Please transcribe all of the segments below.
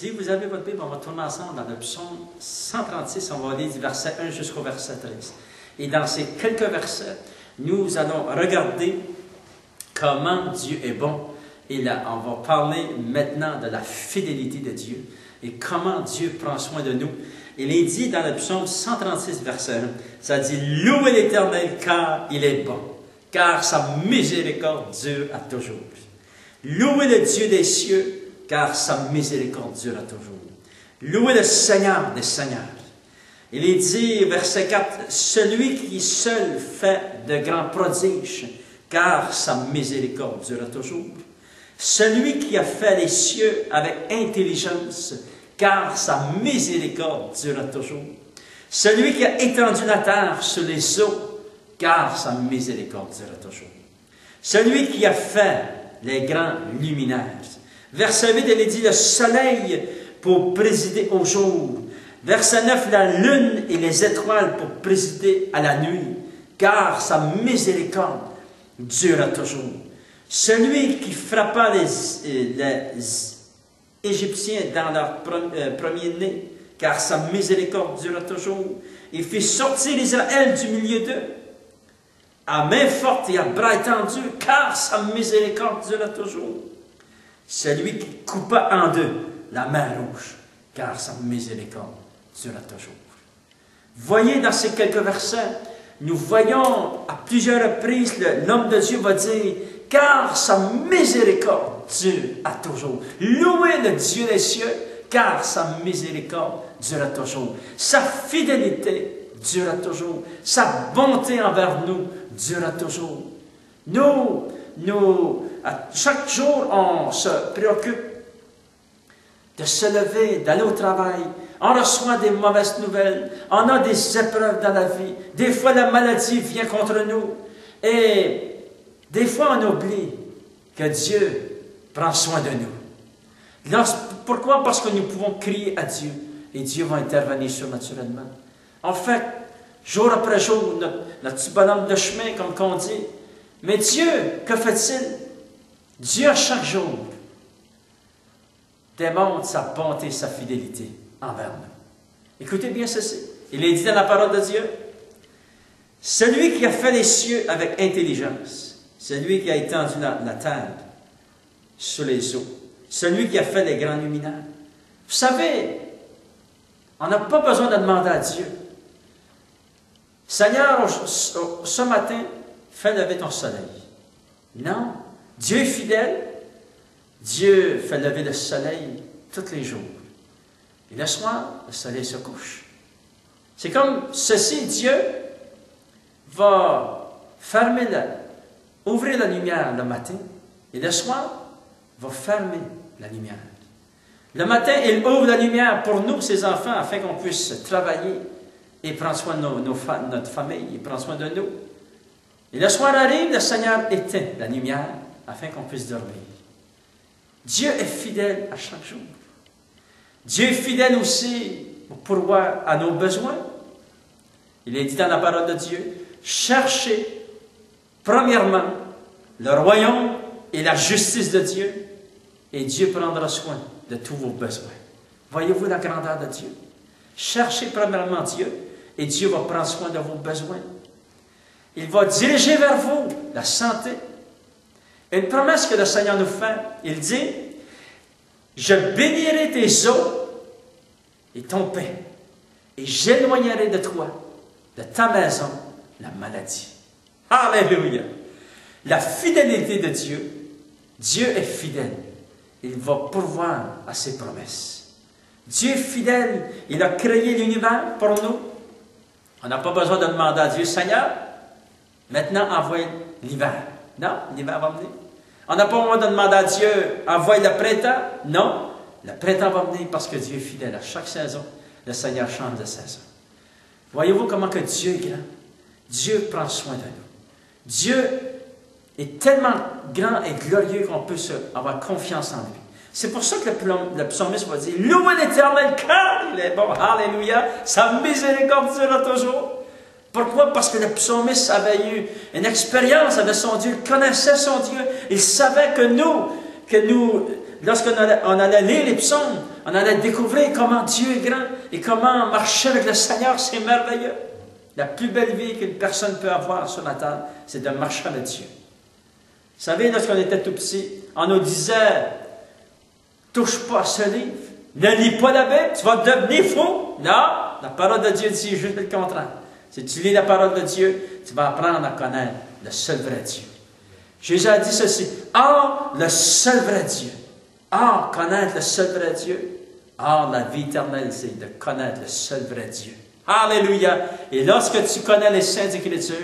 Si vous avez votre Bible, on va tourner ensemble dans le psaume 136, on va lire du verset 1 jusqu'au verset 13. Et dans ces quelques versets, nous allons regarder comment Dieu est bon. Et là, on va parler maintenant de la fidélité de Dieu et comment Dieu prend soin de nous. Il est dit dans le psaume 136, verset 1, ça dit « Louez l'Éternel car il est bon, car sa miséricorde dure à toujours. Louez le Dieu des cieux, car sa miséricorde dure à toujours. Louez le Seigneur des seigneurs. » Il est dit, verset 4, « Celui qui seul fait de grands prodiges, car sa miséricorde dure à toujours. Celui qui a fait les cieux avec intelligence, car sa miséricorde dure à toujours. Celui qui a étendu la terre sur les eaux, car sa miséricorde dure à toujours. Celui qui a fait les grands luminaires. » Verset 8, il est dit, le soleil pour présider au jour. Verset 9, la lune et les étoiles pour présider à la nuit, car sa miséricorde dure à toujours. Celui qui frappa les Égyptiens dans leur premier-né, car sa miséricorde dure à toujours. Il fit sortir Israël du milieu d'eux, à main forte et à bras étendus, car sa miséricorde dure à toujours. Celui qui coupa en deux la mer rouge, car sa miséricorde dure à toujours. Voyez dans ces quelques versets, nous voyons à plusieurs reprises, l'homme de Dieu va dire, car sa miséricorde dure à toujours. Louez le Dieu des cieux, car sa miséricorde dure à toujours. Sa fidélité dure à toujours. Sa bonté envers nous dure à toujours. Chaque jour, on se préoccupe de se lever, d'aller au travail. On reçoit des mauvaises nouvelles. On a des épreuves dans la vie. Des fois, la maladie vient contre nous. Et des fois, on oublie que Dieu prend soin de nous. Pourquoi? Parce que nous pouvons crier à Dieu. Et Dieu va intervenir surnaturellement. En fait, jour après jour, notre petit bonhomme de chemin, comme on dit. Mais Dieu, que fait-il? Dieu, à chaque jour, démontre sa bonté et sa fidélité envers nous. Écoutez bien ceci. Il est dit dans la parole de Dieu, « Celui qui a fait les cieux avec intelligence, celui qui a étendu la terre sur les eaux, celui qui a fait les grands luminaires. » Vous savez, on n'a pas besoin de demander à Dieu. « Seigneur, ce matin, fais lever ton soleil. » Non. Dieu est fidèle. Dieu fait lever le soleil tous les jours. Et le soir, le soleil se couche. C'est comme ceci, Dieu va ouvrir la lumière le matin, et le soir, va fermer la lumière. Le matin, il ouvre la lumière pour nous, ses enfants, afin qu'on puisse travailler et prendre soin de notre famille, et prendre soin de nous. Et le soir arrive, le Seigneur éteint la lumière, afin qu'on puisse dormir. Dieu est fidèle à chaque jour. Dieu est fidèle aussi pour pourvoir à nos besoins. Il est dit dans la parole de Dieu, cherchez premièrement le royaume et la justice de Dieu, et Dieu prendra soin de tous vos besoins. Voyez-vous la grandeur de Dieu? Cherchez premièrement Dieu, et Dieu va prendre soin de vos besoins. Il va diriger vers vous la santé. Une promesse que le Seigneur nous fait, il dit, « Je bénirai tes eaux et ton pain, et j'éloignerai de toi, de ta maison, la maladie. » Alléluia! La fidélité de Dieu, Dieu est fidèle. Il va pourvoir à ses promesses. Dieu est fidèle. Il a créé l'univers pour nous. On n'a pas besoin de demander à Dieu, « Seigneur, maintenant envoie l'hiver. » Non, l'hiver va venir. On n'a pas besoin de demander à Dieu, envoie le printemps. Non, le printemps va venir parce que Dieu est fidèle. À chaque saison, le Seigneur change de saison. Voyez-vous comment que Dieu est grand? Dieu prend soin de nous. Dieu est tellement grand et glorieux qu'on peut avoir confiance en lui. C'est pour ça que le psalmiste va dire, « Louez l'Éternel car il est bon. » Alléluia. Sa miséricorde durera toujours. Pourquoi? Parce que le psalmiste avait eu une expérience avec son Dieu, il connaissait son Dieu, il savait que nous lorsqu'on allait lire les psaumes, on allait découvrir comment Dieu est grand et comment marcher avec le Seigneur, c'est merveilleux. La plus belle vie qu'une personne peut avoir sur la terre, c'est de marcher avec Dieu. Vous savez, lorsqu'on était tout petit, on nous disait, touche pas à ce livre, ne lis pas la Bible, tu vas devenir fou. Non, la parole de Dieu dit juste le contraire. Si tu lis la parole de Dieu, tu vas apprendre à connaître le seul vrai Dieu. Jésus a dit ceci, or, le seul vrai Dieu. Or, connaître le seul vrai Dieu. Or, la vie éternelle, c'est de connaître le seul vrai Dieu. Alléluia! Et lorsque tu connais les Saintes Écritures,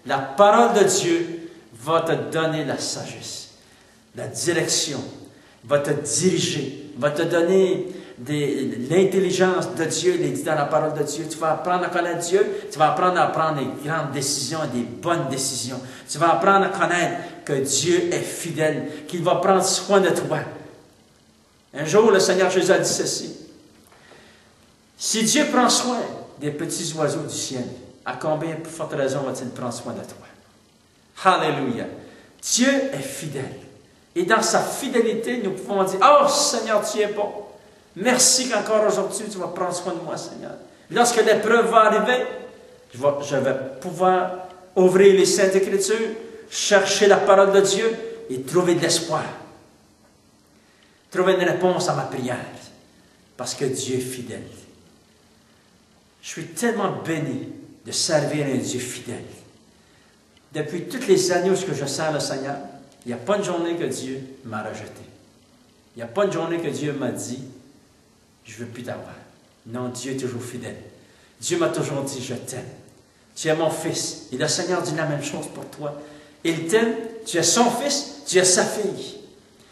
la parole de Dieu va te donner la sagesse, la direction, va te diriger, va te donner l'intelligence de Dieu, il est dit dans la parole de Dieu. Tu vas apprendre à connaître Dieu, tu vas apprendre à prendre des grandes décisions et des bonnes décisions. Tu vas apprendre à connaître que Dieu est fidèle, qu'il va prendre soin de toi. Un jour, le Seigneur Jésus a dit ceci. Si Dieu prend soin des petits oiseaux du ciel, à combien plus forte raison va-t-il prendre soin de toi? Alléluia! Dieu est fidèle. Et dans sa fidélité, nous pouvons dire, oh Seigneur, tu es bon. Merci qu'encore aujourd'hui, tu vas prendre soin de moi, Seigneur. Lorsque l'épreuve va arriver, je vais pouvoir ouvrir les Saintes Écritures, chercher la parole de Dieu et trouver de l'espoir. Trouver une réponse à ma prière. Parce que Dieu est fidèle. Je suis tellement béni de servir un Dieu fidèle. Depuis toutes les années où je sers le Seigneur, il n'y a pas une journée que Dieu m'a rejeté. Il n'y a pas une journée que Dieu m'a dit, je ne veux plus t'avoir. Non, Dieu est toujours fidèle. Dieu m'a toujours dit, je t'aime. Tu es mon fils. Et le Seigneur dit la même chose pour toi. Il t'aime, tu es son fils, tu es sa fille.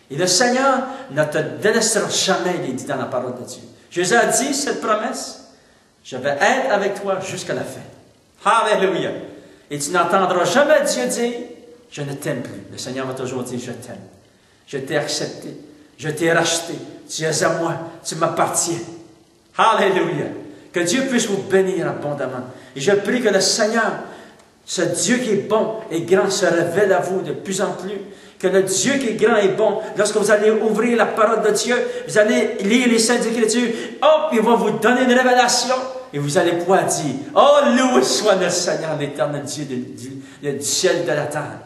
Et le Seigneur ne te délaissera jamais, il est dit dans la parole de Dieu. Jésus a dit cette promesse, je vais être avec toi jusqu'à la fin. Alléluia. Et tu n'entendras jamais Dieu dire, je ne t'aime plus. Le Seigneur va toujours dire, je t'aime. Je t'ai accepté. Je t'ai racheté. Tu es à moi. Tu m'appartiens. Alléluia. Que Dieu puisse vous bénir abondamment. Et je prie que le Seigneur, ce Dieu qui est bon et grand, se révèle à vous de plus en plus. Que le Dieu qui est grand et bon, lorsque vous allez ouvrir la parole de Dieu, vous allez lire les Saintes Écritures, hop, il va vous donner une révélation. Et vous allez pouvoir dire, oh, loué soit le Seigneur, l'éternel Dieu du ciel et de la terre.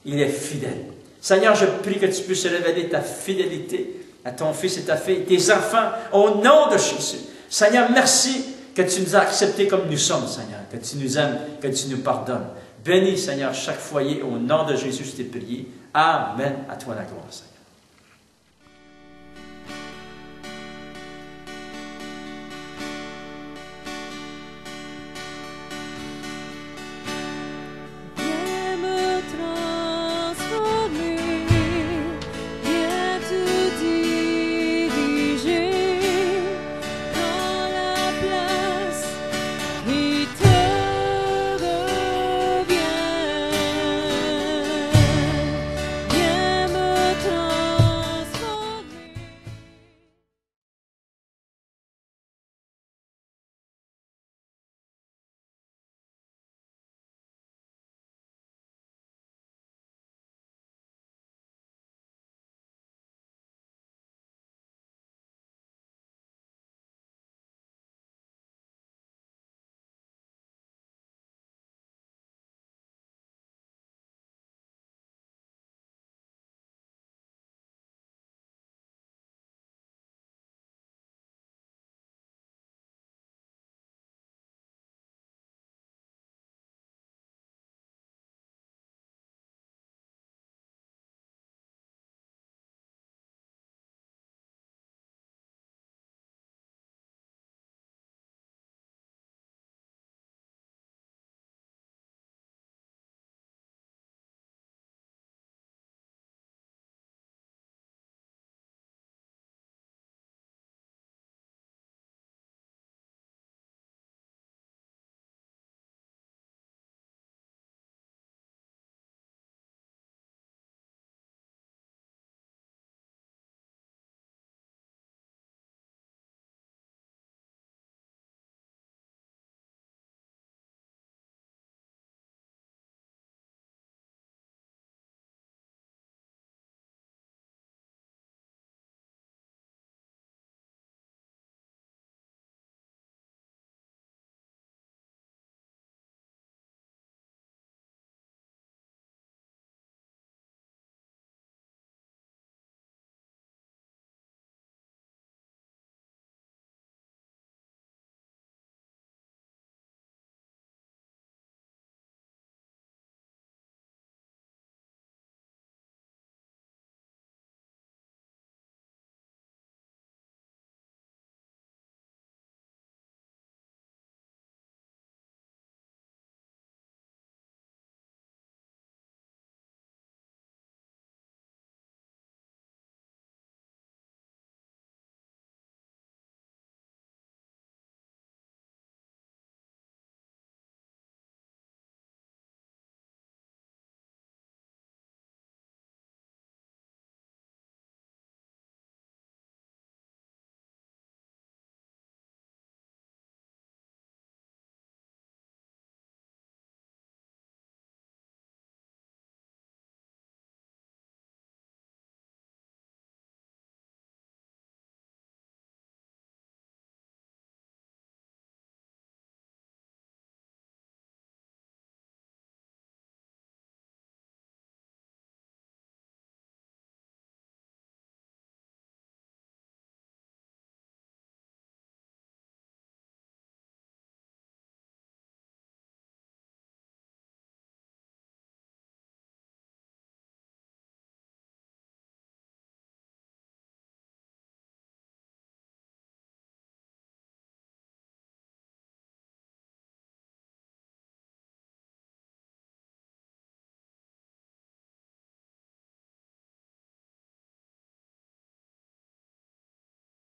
Il est fidèle. Seigneur, je prie que tu puisses révéler ta fidélité à ton fils et ta fille, tes enfants, au nom de Jésus. Seigneur, merci que tu nous as acceptés comme nous sommes, Seigneur, que tu nous aimes, que tu nous pardonnes. Bénis, Seigneur, chaque foyer, au nom de Jésus, je t'ai prié. Amen. À toi la gloire, Seigneur.